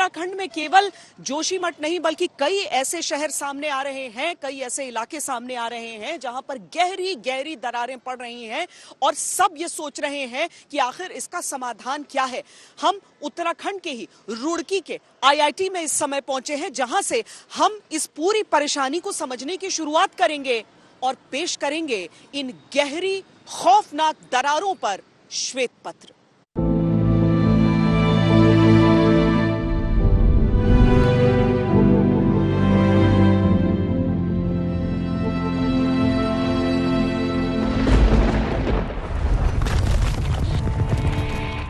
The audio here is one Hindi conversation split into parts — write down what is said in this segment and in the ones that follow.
उत्तराखंड में केवल जोशीमठ नहीं बल्कि कई ऐसे शहर सामने आ रहे हैं, कई ऐसे इलाके सामने आ रहे हैं जहां पर गहरी गहरी दरारें पड़ रही हैं और सब ये सोच रहे हैं कि आखिर इसका समाधान क्या है। हम उत्तराखंड के ही रुड़की के IIT में इस समय पहुंचे हैं, जहां से हम इस पूरी परेशानी को समझने की शुरुआत करेंगे और पेश करेंगे इन गहरी खौफनाक दरारों पर श्वेत पत्र।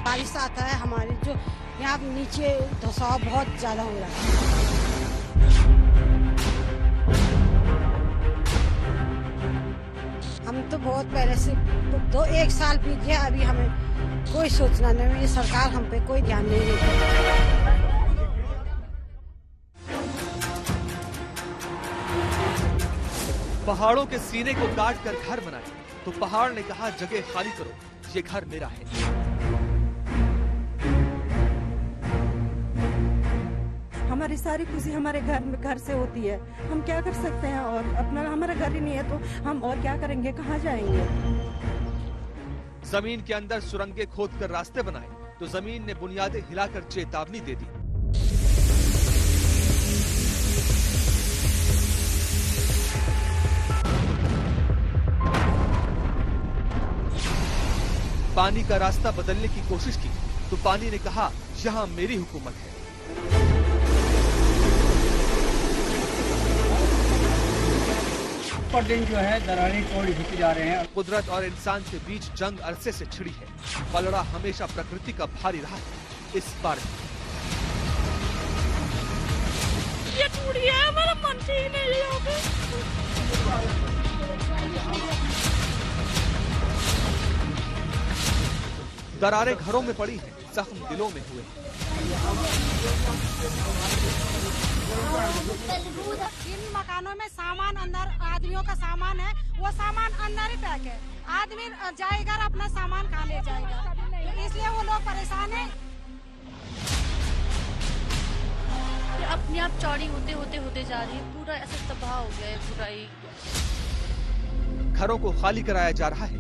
बारिश आता है, हमारे जो यहाँ नीचे धसाव बहुत ज्यादा हो रहा है। हम तो बहुत पहले से 1 साल बीत गया, अभी हमें कोई सोचना नहीं, ये सरकार हम पे कोई ध्यान नहीं देती। पहाड़ों के सीने को काट कर घर बनाए तो पहाड़ ने कहा जगह खाली करो, ये घर मेरा है। हमारी सारी खुशी हमारे घर से होती है, हम क्या कर सकते हैं? और अपना हमारा घर ही नहीं है तो हम और क्या करेंगे, कहाँ जाएंगे? जमीन के अंदर सुरंगें खोदकर रास्ते बनाए तो जमीन ने बुनियादें हिलाकर चेतावनी दे दी। पानी का रास्ता बदलने की कोशिश की तो पानी ने कहा यहाँ मेरी हुकूमत है। पर दिन जो है दरारें चौड़ी होती जा रहे हैं। कुदरत और इंसान के बीच जंग अरसे से छिड़ी है। पलड़ा हमेशा प्रकृति का भारी रहा है। इस बार ये टूटी है, हमारा मन ठीक नहीं है। दरारें घरों में पड़ी हैं, जख्म दिलों में हुए। इन मकानों में सामान अंदर, आदमियों का सामान है, वो सामान अंदर ही पैक है। आदमी जाएगा अपना सामान कहाँ ले जाएगा, तो इसलिए वो लोग परेशान हैं। अपने आप चौड़ी होते जा रही है, पूरा ऐसा तबाह हो गया है पूरा ही। घरों को खाली कराया जा रहा है।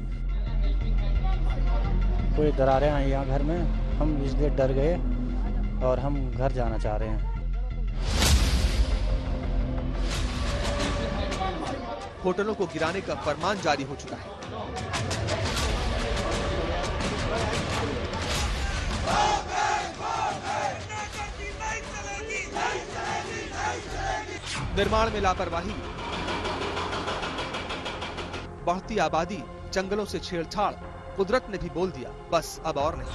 कोई दरारें आई यहाँ घर में, हम इसलिए डर गए और हम घर जाना चाह रहे हैं। होटलों को गिराने का फरमान जारी हो चुका है। निर्माण में लापरवाही, बढ़ती आबादी, जंगलों से छेड़छाड़, कुदरत ने भी बोल दिया बस अब और नहीं।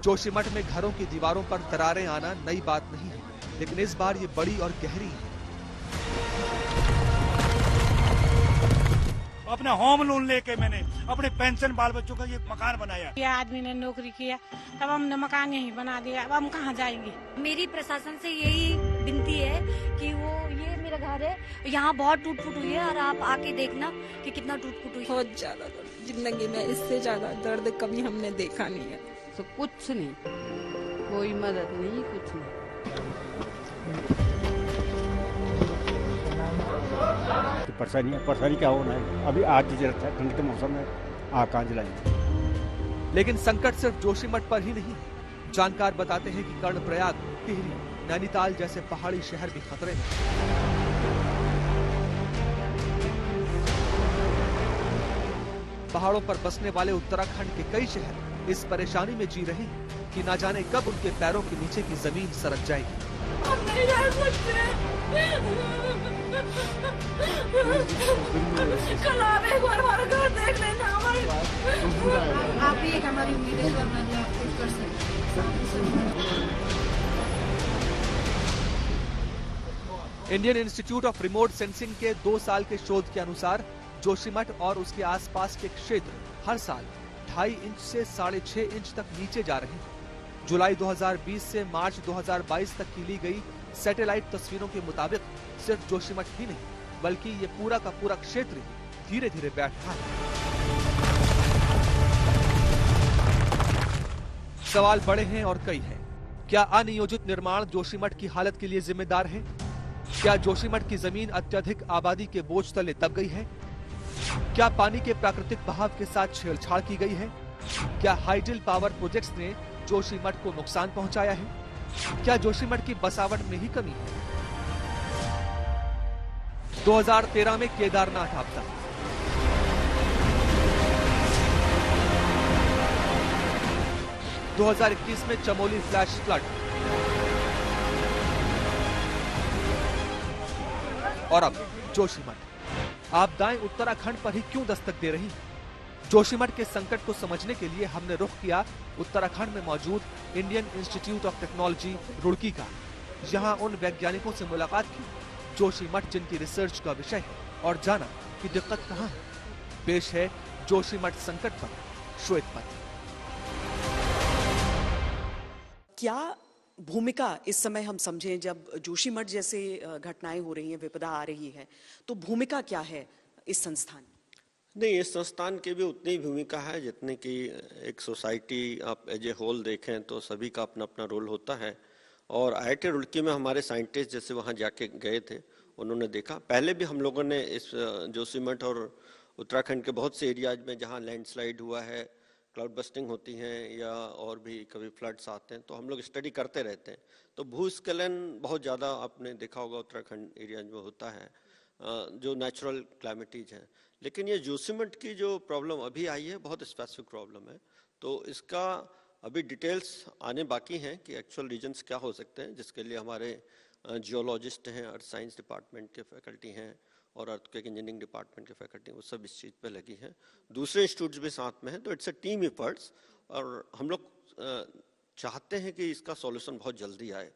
जोशीमठ में घरों की दीवारों पर दरारें आना नई बात नहीं है, लेकिन इस बार ये बड़ी और गहरी है। अपना होम लोन लेके मैंने अपने पेंशन बाल बच्चों का ये मकान बनाया। ये आदमी ने नौकरी किया, तब हमने मकान यही बना दिया, अब हम कहाँ जाएंगे? मेरी प्रशासन से यही विनती है कि वो, ये मेरा घर है, यहाँ बहुत टूट फूट हुई है और आप आके देखना कि कितना टूट फूट हुई है। बहुत ज्यादा दर्द, जिंदगी में इससे ज्यादा दर्द कभी हमने देखा नहीं है। तो कुछ नहीं, कोई मदद नहीं, कुछ नहीं। परेशानी क्या होना है? अभी आज ठंड के मौसम में आग कहाँ जलाएंगे? लेकिन संकट सिर्फ जोशीमठ पर ही नहीं है। जानकार बताते हैं कि कर्णप्रयाग, टिहरी, नैनीताल जैसे पहाड़ी शहर भी खतरे में। पहाड़ों पर बसने वाले उत्तराखंड के कई शहर इस परेशानी में जी रहे हैं कि ना जाने कब उनके पैरों के नीचे की जमीन सरक जाएगी। हम नहीं रह सकते। कल आप एक बार हमारा घर देख लेना। आप ही एक हमारी उम्मीद है जो आप कुछ कर सकते। Indian institute of remote sensing के 2 साल के शोध के अनुसार जोशीमठ और उसके आसपास के क्षेत्र हर साल 2.5 इंच से 6.5 इंच तक नीचे जा रहे हैं। जुलाई 2020 से मार्च 2022 तक की ली गई सैटेलाइट तस्वीरों के मुताबिक सिर्फ जोशीमठ ही नहीं बल्कि ये पूरा का पूरा क्षेत्र धीरे धीरे बैठ रहा है। सवाल बड़े हैं और कई हैं। क्या अनियोजित निर्माण जोशीमठ की हालत के लिए जिम्मेदार है? क्या जोशीमठ की जमीन अत्यधिक आबादी के बोझ तले दब गई है? क्या पानी के प्राकृतिक बहाव के साथ छेड़छाड़ की गई है? क्या हाइडल पावर प्रोजेक्ट्स ने जोशीमठ को नुकसान पहुंचाया है? क्या जोशीमठ की बसावट में ही कमी है? 2013 में केदारनाथ आपदा, 2021 में चमोली फ्लैश फ्लड और अब जोशीमठ। आपदाएं उत्तराखंड पर ही क्यों दस्तक दे रही हैं? जोशीमठ के संकट को समझने के लिए हमने रुख किया उत्तराखंड में मौजूद Indian institute of technology Roorkee का। यहां उन वैज्ञानिकों से मुलाकात की जोशीमठ जिनकी रिसर्च का विषय है और जाना कि दिक्कत कहां है। पेश है जोशीमठ संकट पर श्वेत पत्र। क्या भूमिका इस समय हम समझें जब जोशीमठ जैसे घटनाएं हो रही हैं, विपदा आ रही है, तो भूमिका क्या है इस संस्थान? नहीं, इस संस्थान की भी उतनी ही भूमिका है जितनी कि एक सोसाइटी आप एज ए होल देखें तो सभी का अपना अपना रोल होता है। और IIT रुड़की में हमारे साइंटिस्ट जैसे वहाँ जाके गए थे, उन्होंने देखा। पहले भी हम लोगों ने इस जोशीमठ और उत्तराखंड के बहुत से एरियाज में जहाँ लैंडस्लाइड हुआ है, क्लाउड बस्टिंग होती हैं या और भी कभी फ्लड्स आते हैं, तो हम लोग स्टडी करते रहते हैं। तो भूस्खलन बहुत ज़्यादा आपने देखा होगा उत्तराखंड एरिया में होता है, जो नेचुरल क्लाइमेटीज हैं। लेकिन ये जोशीमठ की जो प्रॉब्लम अभी आई है बहुत स्पेसिफिक प्रॉब्लम है, तो इसका अभी डिटेल्स आने बाकी हैं कि एक्चुअल रीजन्स क्या हो सकते हैं, जिसके लिए हमारे जियोलॉजिस्ट हैं, अर्थ साइंस डिपार्टमेंट के फैकल्टी हैं और अर्थक्वेक इंजीनियरिंग डिपार्टमेंट के फैकल्टी, वो सब इस चीज़ पे लगी हैं। दूसरे इंस्टीट्यूट्स भी साथ में हैं, तो इट्स अ टीम एफर्ट्स और हम लोग चाहते हैं कि इसका सॉल्यूशन बहुत जल्दी आए।